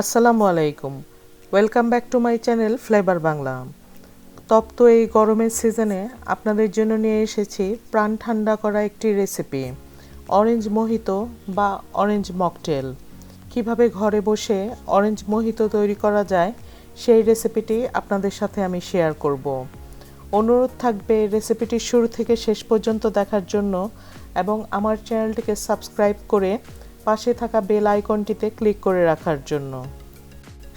আসসালামু আলাইকুম। Welcome back to my channel flavour Bangla. তপ্ত এই গরমের সিজনে আপনাদের জন্য নিয়ে এসেছি প্রাণ ঠান্ডা করা একটি রেসিপি, অরেঞ্জ মোহিতো বা অরেঞ্জ মকটেল। কিভাবে ঘরে বসে অরেঞ্জ মোহিতো তৈরি করা যায় সেই রেসিপিটি আপনাদের সাথে আমি শেয়ার করব। অনুরোধ থাকবে রেসিপিটি শুরু থেকে শেষ পর্যন্ত দেখার জন্য এবং আমার চ্যানেলটিকে সাবস্ক্রাইব করে পাশে থাকা বেল আইকনটিতে ক্লিক করে রাখার জন্য।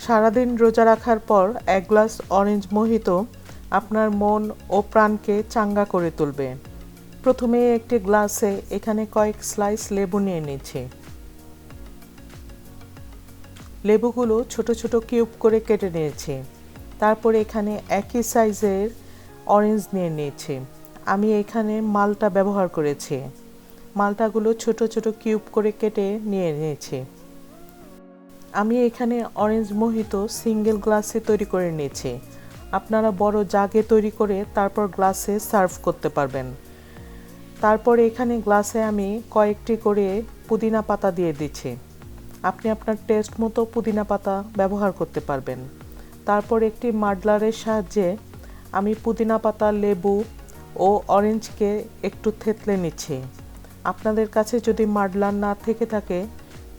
সারাদিন রোজা রাখার পর এক গ্লাস অরেঞ্জ মোহিতো আপনার মন ও প্রাণকে চাঙ্গা করে তুলবে। প্রথমে একটি গ্লাসে এখানে কয়েক স্লাইস লেবু নিয়ে নিচ্ছি। লেবুগুলো ছোট ছোট কিউব করে কেটে নিয়েছি। তারপর এখানে একই সাইজের অরেঞ্জ নিয়ে নিয়েছি। আমি এখানে মালটা ব্যবহার করেছি। মালটাগুলো ছোট ছোট কিউব করে কেটে নিয়ে নিয়েছি। আমি এখানে অরেঞ্জ মোহিতো সিঙ্গেল গ্লাসে তৈরি করে নিয়েছি। আপনারা বড় জাগে তৈরি করে তারপর গ্লাসে সার্ভ করতে পারবেন। তারপর এখানে গ্লাসে আমি কয়েকটি করে পুদিনা পাতা দিয়ে দিচ্ছি। আপনি আপনার টেস্ট মতো পুদিনা পাতা ব্যবহার করতে পারবেন। তারপর একটি মাডলারের সাহায্যে আমি পুদিনা পাতা, লেবু ও অরেঞ্জকে একটু থেতলে নিচ্ছি। আপনাদের কাছে যদি মাডলার না থেকে থাকে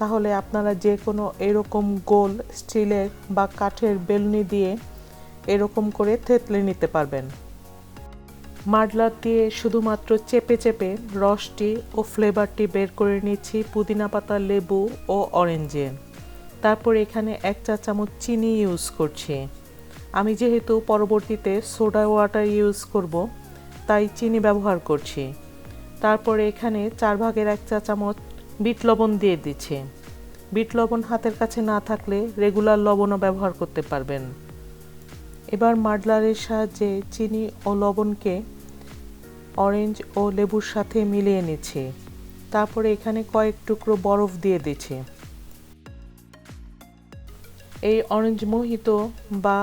তাহলে আপনারা যে কোনো এরকম গোল স্টিলের বা কাঠের বেলুনি দিয়ে এরকম করে থেতলে নিতে পারবেন। মাডলার দিয়ে শুধুমাত্র চেপে চেপে রসটি ও ফ্লেভারটি বের করে নিচ্ছি পুদিনা পাতা, লেবু ও অরেঞ্জে। তারপর এখানে 1 চা চামচ চিনি ইউজ করছি। আমি যেহেতু পরবর্তীতে সোডা ওয়াটার ইউজ করব তাই চিনি ব্যবহার করছি। তারপরে এখানে 1/4 চা চামচ বিট লবণ দিয়ে দিচ্ছি। বিট লবণ হাতের কাছে না থাকলে রেগুলার লবণও ব্যবহার করতে পারবেন। এবার মাডলারের সাহায্যে চিনি ও লবণকে অরেঞ্জ ও লেবুর সাথে মিলিয়ে নিচ্ছি। তারপরে এখানে কয়েক টুকরো বরফ দিয়ে দিচ্ছি। এই অরেঞ্জ মোহিতো বা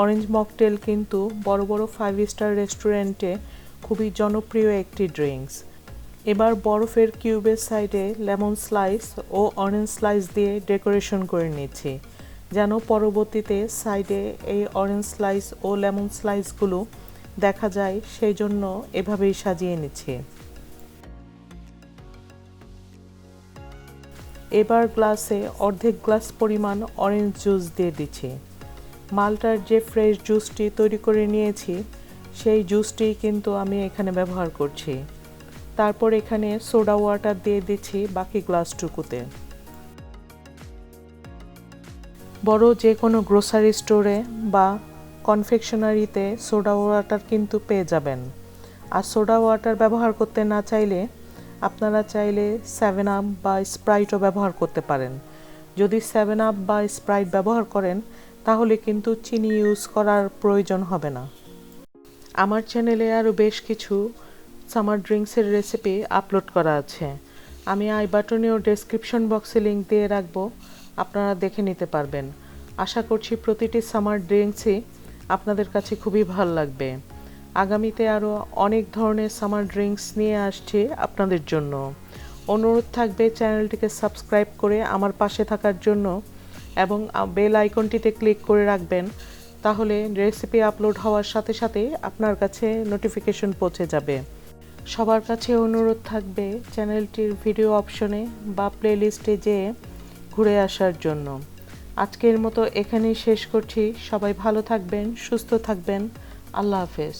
অরেঞ্জ মকটেল কিন্তু বড় বড় 5 স্টার রেস্টুরেন্টে খুবই জনপ্রিয় একটি ড্রিঙ্কস। এবার বরফের কিউবের সাইডে লেমন স্লাইস ও অরেঞ্জ স্লাইস দিয়ে ডেকোরেশন করে নিচ্ছি, যেন পরবর্তীতে সাইডে এই অরেঞ্জ স্লাইস ও লেমন স্লাইসগুলো দেখা যায়, সেই জন্য এভাবেই সাজিয়ে নিচ্ছি। এবার গ্লাসে অর্ধেক গ্লাস পরিমাণ অরেঞ্জ জুস দিয়ে দিচ্ছি। মালটার যে ফ্রেশ জুসটি তৈরি করে নিয়েছি সেই জুসটি কিন্তু আমি এখানে ব্যবহার করছি। তারপর এখানে সোডা ওয়াটার দিয়ে দিচ্ছি বাকি গ্লাসটুকুতে। বড় যে কোনো গ্রোসারি স্টোরে বা কনফেকশনারিতে সোডা ওয়াটার কিন্তু পেয়ে যাবেন। আর সোডা ওয়াটার ব্যবহার করতে না চাইলে আপনারা চাইলে 7 আপ বা স্প্রাইটও ব্যবহার করতে পারেন। যদি 7 আপ বা স্প্রাইট ব্যবহার করেন তাহলে কিন্তু চিনি ইউজ করার প্রয়োজন হবে না। আমার চ্যানেলে আরও বেশ কিছু সামার ড্রিঙ্কসের রেসিপি আপলোড করা আছে। আমি আই বাটনে ও ডেসক্রিপশন বক্সে লিঙ্ক দিয়ে রাখবো, আপনারা দেখে নিতে পারবেন। আশা করছি প্রতিটি সামার ড্রিঙ্কসই আপনাদের কাছে খুবই ভালো লাগবে। আগামীতে আরও অনেক ধরনের সামার ড্রিঙ্কস নিয়ে আসছি আপনাদের জন্য। অনুরোধ থাকবে চ্যানেলটিকে সাবস্ক্রাইব করে আমার পাশে থাকার জন্য এবং বেল আইকনটিতে ক্লিক করে রাখবেন, তাহলে রেসিপি আপলোড হওয়ার সাথে সাথে আপনার কাছে নোটিফিকেশন পৌঁছে যাবে। সবার কাছে অনুরোধ থাকবে চ্যানেলটির ভিডিও অপশনে বা প্লেলিস্টে যেয়ে ঘুরে আসার জন্য। আজকের মতো এখানেই শেষ করছি। সবাই ভালো থাকবেন, সুস্থ থাকবেন। আল্লাহ হাফেজ।